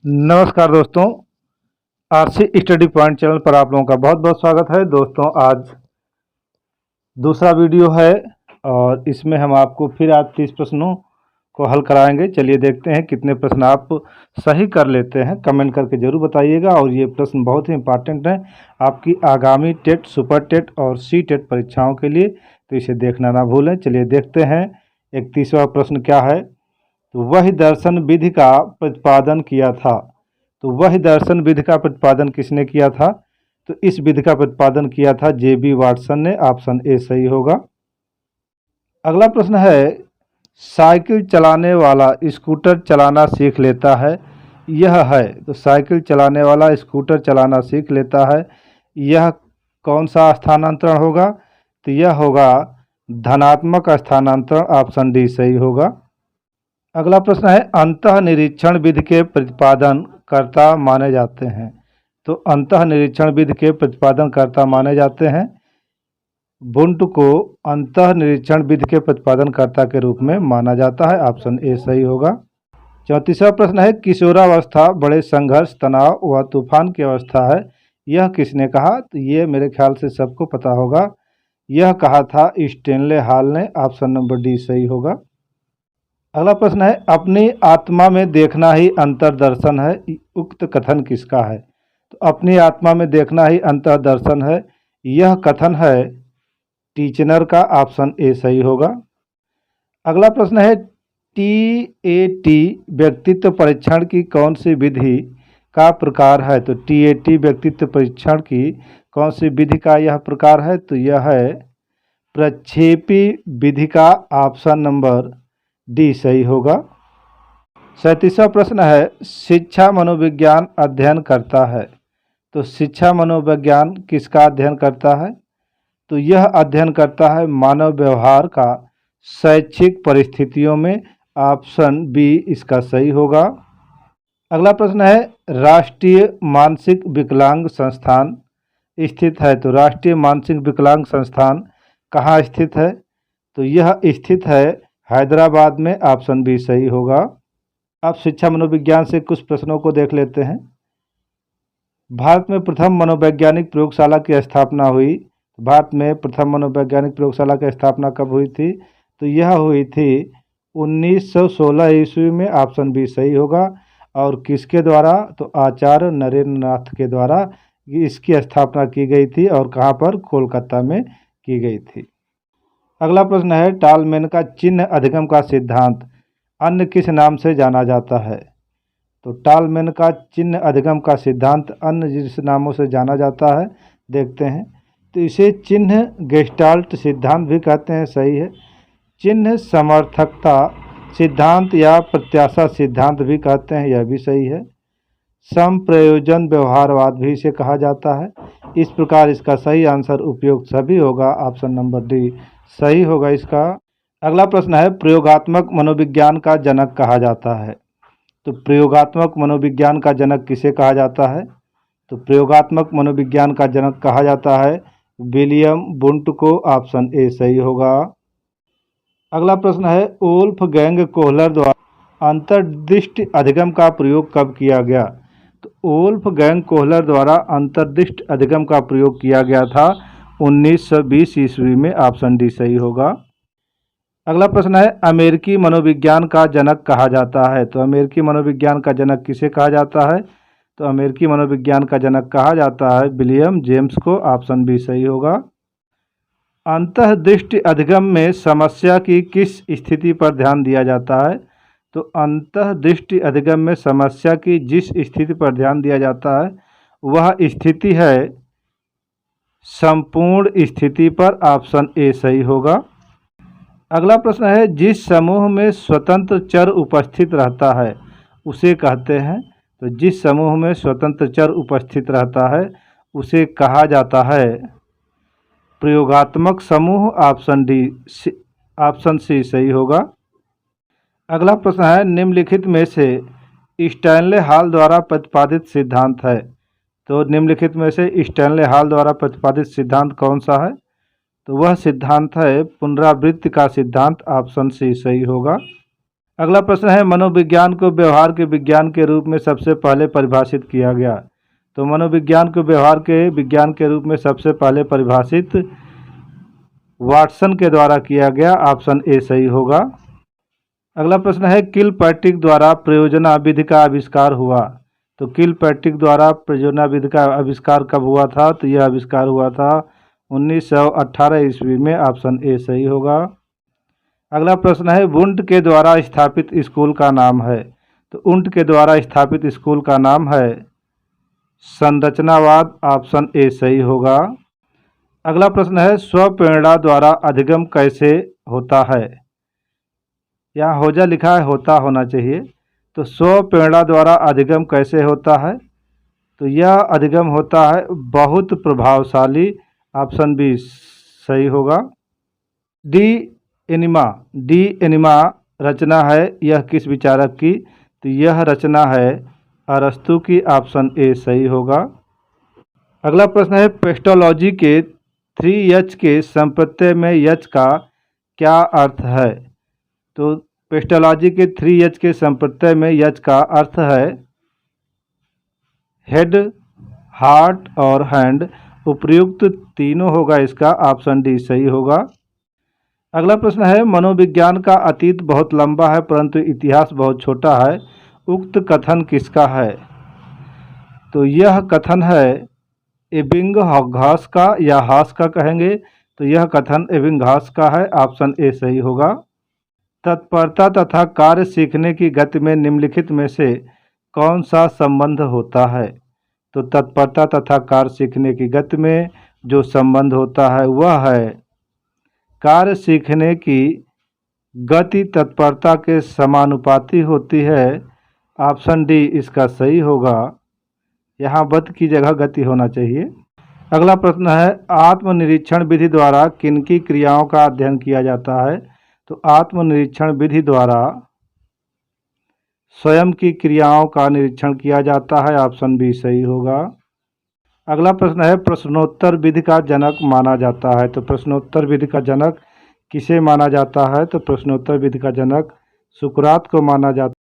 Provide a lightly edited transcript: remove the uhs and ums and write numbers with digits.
नमस्कार दोस्तों, RC study point channel पर आप लोगों का बहुत बहुत स्वागत है। दोस्तों, आज दूसरा वीडियो है और इसमें हम आपको फिर आज 30 प्रश्नों को हल कराएंगे। चलिए देखते हैं कितने प्रश्न आप सही कर लेते हैं। कमेंट करके ज़रूर बताइएगा। और ये प्रश्न बहुत ही इम्पॉर्टेंट है आपकी आगामी टेट, सुपर टेट और सी टेट परीक्षाओं के लिए, तो इसे देखना ना भूलें। चलिए देखते हैं 31वां प्रश्न क्या है। तो वह दर्शन विधि का प्रतिपादन किया था। तो वह दर्शन विधि का प्रतिपादन किसने किया था? तो इस विधि का प्रतिपादन किया था जेबी वाटसन ने। ऑप्शन ए सही होगा। अगला प्रश्न है, साइकिल चलाने वाला स्कूटर चलाना सीख लेता है, यह है। तो साइकिल चलाने वाला स्कूटर चलाना सीख लेता है, यह कौन सा स्थानांतरण होगा? तो यह होगा धनात्मक स्थानांतरण। ऑप्शन डी सही होगा। अगला प्रश्न है, अंतः निरीक्षण विधि के प्रतिपादन कर्ता माने जाते हैं। तो अंतः निरीक्षण विधि के प्रतिपादन कर्ता माने जाते हैं वुंट को अंतः निरीक्षण विधि के प्रतिपादन कर्ता के रूप में माना जाता है। ऑप्शन ए सही होगा। 34वां प्रश्न है, किशोरावस्था बड़े संघर्ष, तनाव व तूफान की अवस्था है, यह किसने कहा? तो ये मेरे ख्याल से सबको पता होगा। यह कहा था स्टेनले हॉल ने। ऑप्शन नंबर डी सही होगा। अगला प्रश्न है, अपनी आत्मा में देखना ही अंतर्दर्शन है, उक्त कथन किसका है? तो अपनी आत्मा में देखना ही अंतर्दर्शन है, यह कथन है टीचनर का। ऑप्शन ए सही होगा। अगला प्रश्न है, टीएटी व्यक्तित्व परीक्षण की कौन सी विधि का प्रकार है? तो टीएटी व्यक्तित्व परीक्षण की कौन सी विधि का यह प्रकार है? तो यह है प्रक्षेपी विधि का। ऑप्शन नंबर डी सही होगा। 37वां प्रश्न है, शिक्षा मनोविज्ञान अध्ययन करता है। तो शिक्षा मनोविज्ञान किसका अध्ययन करता है? तो यह अध्ययन करता है मानव व्यवहार का शैक्षिक परिस्थितियों में। ऑप्शन बी इसका सही होगा। अगला प्रश्न है, राष्ट्रीय मानसिक विकलांग संस्थान स्थित है। तो राष्ट्रीय मानसिक विकलांग संस्थान कहाँ स्थित है? तो यह स्थित है हैदराबाद में। ऑप्शन बी सही होगा। अब शिक्षा मनोविज्ञान से कुछ प्रश्नों को देख लेते हैं। भारत में प्रथम मनोवैज्ञानिक प्रयोगशाला की स्थापना हुई। भारत में प्रथम मनोवैज्ञानिक प्रयोगशाला की स्थापना कब हुई थी? तो यह हुई थी 1916 ईस्वी में। ऑप्शन बी सही होगा। और किसके द्वारा? तो आचार्य नरेंद्र नाथ के द्वारा इसकी स्थापना की गई थी। और कहाँ पर? कोलकाता में की गई थी। अगला प्रश्न है, टालमैन का चिन्ह अधिगम का सिद्धांत अन्य किस नाम से जाना जाता है? तो टालमैन का चिन्ह अधिगम का सिद्धांत अन्य जिस नामों से जाना जाता है देखते हैं। तो इसे चिन्ह गेस्टाल्ट सिद्धांत भी कहते हैं, सही है। चिन्ह समर्थकता सिद्धांत या प्रत्याशा सिद्धांत भी कहते हैं, यह भी सही है। समप्रयोजन व्यवहारवाद भी इसे कहा जाता है। इस प्रकार इसका सही आंसर उपयुक्त सभी होगा। ऑप्शन नंबर डी सही होगा इसका। अगला प्रश्न है, प्रयोगात्मक मनोविज्ञान का जनक कहा जाता है। तो प्रयोगात्मक मनोविज्ञान का जनक किसे कहा जाता है? तो प्रयोगात्मक मनोविज्ञान का जनक कहा जाता है विलियम वुंट को। ऑप्शन ए सही होगा। अगला प्रश्न है, वोल्फगैंग कोहलर द्वारा अंतर्दृष्टि अधिगम का प्रयोग कब किया गया? तो वोल्फगैंग कोहलर द्वारा अंतर्दृष्टि अधिगम का प्रयोग किया गया था 1920 ईस्वी में। ऑप्शन डी सही होगा। अगला प्रश्न है, अमेरिकी मनोविज्ञान का जनक कहा जाता है। तो अमेरिकी मनोविज्ञान का जनक किसे कहा जाता है? तो अमेरिकी मनोविज्ञान का जनक कहा जाता है विलियम जेम्स को। ऑप्शन बी सही होगा। अंतर्दृष्टि अधिगम में समस्या की किस स्थिति पर ध्यान दिया जाता है? तो अंतर्दृष्टि अधिगम में समस्या की जिस स्थिति पर ध्यान दिया जाता है वह स्थिति है संपूर्ण स्थिति पर। ऑप्शन ए सही होगा। अगला प्रश्न है, जिस समूह में स्वतंत्र चर उपस्थित रहता है उसे कहते हैं। तो जिस समूह में स्वतंत्र चर उपस्थित रहता है उसे कहा जाता है प्रयोगात्मक समूह। ऑप्शन डी ऑप्शन सी सही होगा। अगला प्रश्न है, निम्नलिखित में से स्टैनले हॉल द्वारा प्रतिपादित सिद्धांत है। तो निम्नलिखित में से स्टैनले हॉल द्वारा प्रतिपादित सिद्धांत कौन सा है? तो वह सिद्धांत है पुनरावृत्ति का सिद्धांत। ऑप्शन सी सही होगा। अगला प्रश्न है, मनोविज्ञान को व्यवहार के विज्ञान के रूप में सबसे पहले परिभाषित किया गया। तो मनोविज्ञान को व्यवहार के विज्ञान के रूप में सबसे पहले परिभाषित वाटसन के द्वारा किया गया। ऑप्शन ए सही होगा। अगला प्रश्न है, किलपैट्रिक द्वारा प्रयोजना विधि का आविष्कार हुआ। तो किलपैट्रिक द्वारा प्रयोजना विधि का आविष्कार कब हुआ था? तो यह आविष्कार हुआ था 1918 ईस्वी में। ऑप्शन ए सही होगा। अगला प्रश्न है, वुंट के द्वारा स्थापित स्कूल का नाम है। तो वुंट के द्वारा स्थापित स्कूल का नाम है संरचनावाद। ऑप्शन ए सही होगा। अगला प्रश्न है, स्वप्रेरणा द्वारा अधिगम कैसे होता है? यहाँ होजा लिखा है, होता होना चाहिए। तो स्वप्रेरणा द्वारा अधिगम कैसे होता है? तो यह अधिगम होता है बहुत प्रभावशाली। ऑप्शन बी सही होगा। डी एनिमा रचना है, यह किस विचारक की? तो यह रचना है अरस्तु की। ऑप्शन ए सही होगा। अगला प्रश्न है, पेस्टोलॉजी के 3H के संप्रत्यय में यच का क्या अर्थ है? तो पेस्टोलॉजी के 3H के संप्रत्यय में यच का अर्थ है हेड, हार्ट और हैंड। उपयुक्त तीनों होगा इसका। ऑप्शन डी सही होगा। अगला प्रश्न है, मनोविज्ञान का अतीत बहुत लंबा है परंतु इतिहास बहुत छोटा है। उक्त कथन किसका है? तो यह कथन है एबिंगहॉस का, या हास का कहेंगे। तो यह कथन एबिंगहॉस का है। ऑप्शन ए सही होगा। तत्परता तथा कार्य सीखने की गति में निम्नलिखित में से कौन सा संबंध होता है? तो तत्परता तथा कार्य सीखने की गति में जो संबंध होता है वह है कार्य सीखने की गति तत्परता के समानुपाती होती है। ऑप्शन डी इसका सही होगा। यहाँ बद की जगह गति होना चाहिए। अगला प्रश्न है, आत्मनिरीक्षण विधि द्वारा किनकी क्रियाओं का अध्ययन किया जाता है? तो आत्मनिरीक्षण विधि द्वारा स्वयं की क्रियाओं का निरीक्षण किया जाता है। ऑप्शन बी सही होगा। अगला प्रश्न है, प्रश्नोत्तर विधि का जनक माना जाता है। तो प्रश्नोत्तर विधि का जनक किसे माना जाता है? तो प्रश्नोत्तर विधि का जनक सुकरात को माना जाता है।